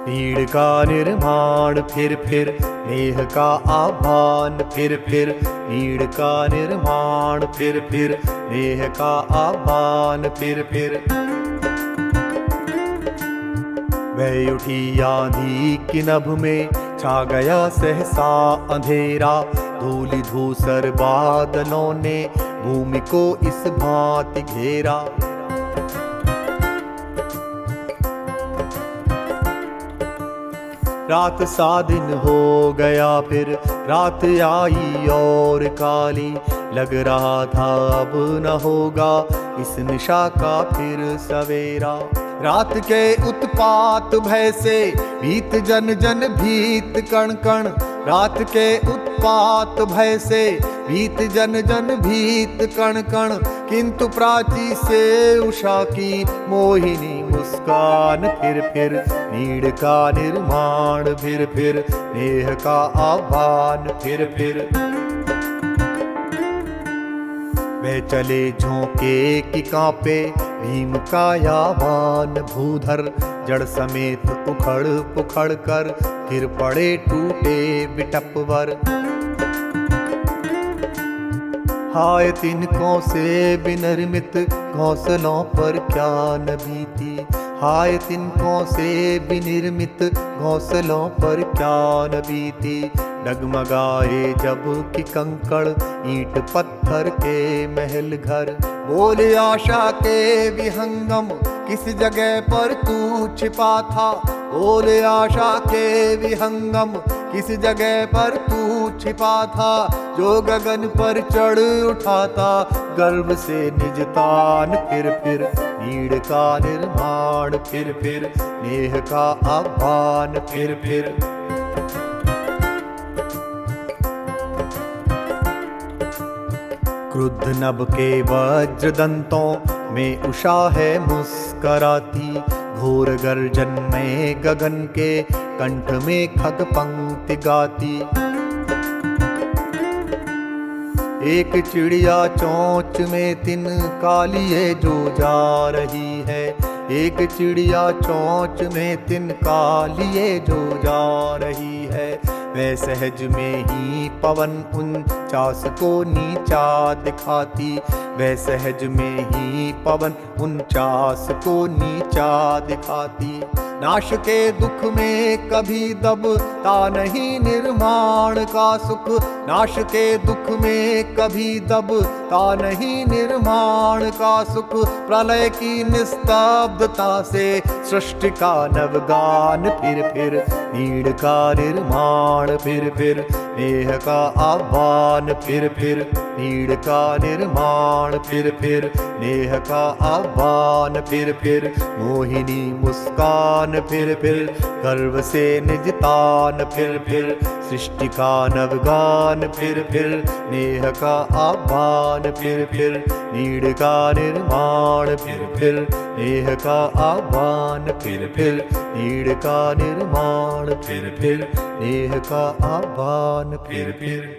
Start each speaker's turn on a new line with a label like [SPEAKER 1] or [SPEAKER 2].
[SPEAKER 1] नीड़ का निर्माण फिर नेह का आह्वान फिर नीड़ का निर्माण फिर नेह का आह्वान फिर वह उठी आंधी की नभ में छा गया सहसा अंधेरा। धूलि धूसर बादलों ने भूमि को इस भांति घेरा। रात सा दिन हो गया फिर रात आई और काली। लग रहा था अब न होगा इस निशा का फिर सवेरा। रात के उत्पात भय से भीत जन जन भीत कण कण। रात के उत्पात भय से भीत जन जन भीत कण कण। किंतु प्राची से उषा की मोहिनी मुस्कान फिर नीड़ का निर्माण फिर नेह का आह्वान फिर वे चले झोंके की कांपे भीम कायावान भूधर। जड़ समेत उखड़ पुखड़ कर गिर पड़े टूटे बिटपवर। हाय तिनकों से विनिर्मित घोंसलों पर क्या न बीती। हाय तिनकों से विनिर्मित घोंसलों पर क्या न बीती। डगमगाए जब कि कंकड़ ईंट पत्थर के महल घर। बोले आशा के विहंगम किस जगह पर तू छिपा था। बोले आशा के विहंगम किस जगह पर तू छिपा था। जो गगन पर चढ़ उठा था गर्व से निजतान फिर नीड़ का निर्माण फिर नेह का आह्वान फिर क्रुद्ध नभ के वज्र दंतों में उषा है मुस्कराती। घोर गर्जन में गगन के कंठ में खग पंक्ति गाती। एक चिड़िया चोंच में तिनका लिए जो जा रही है। एक चिड़िया चोंच में तिनका लिए जो जा रही है। वह सहज में ही पवन उनचास को नीचा दिखाती। वह सहज में ही पवन उनचास को नीचा दिखाती। नाश के दुख में कभी दबता नहीं निर्माण का सुख। नाश के दुख में कभी दबता नहीं निर्माण का सुख। प्रलय की निस्तब्धता से सृष्टि का नवगान फिर नीड़ का निर्माण फिर नेह का आह्वान फिर नीड़ का निर्माण फिर नेह का आह्वान फिर मोहिनी मुस्कान फिर गर्व से निजतान फिर सृष्टि का नवगान फिर नेह का आह्वान फिर नीड़ का निर्माण फिर नेह का आह्वान फिर नीड़ का निर्माण फिर नेह का आह्वान फिर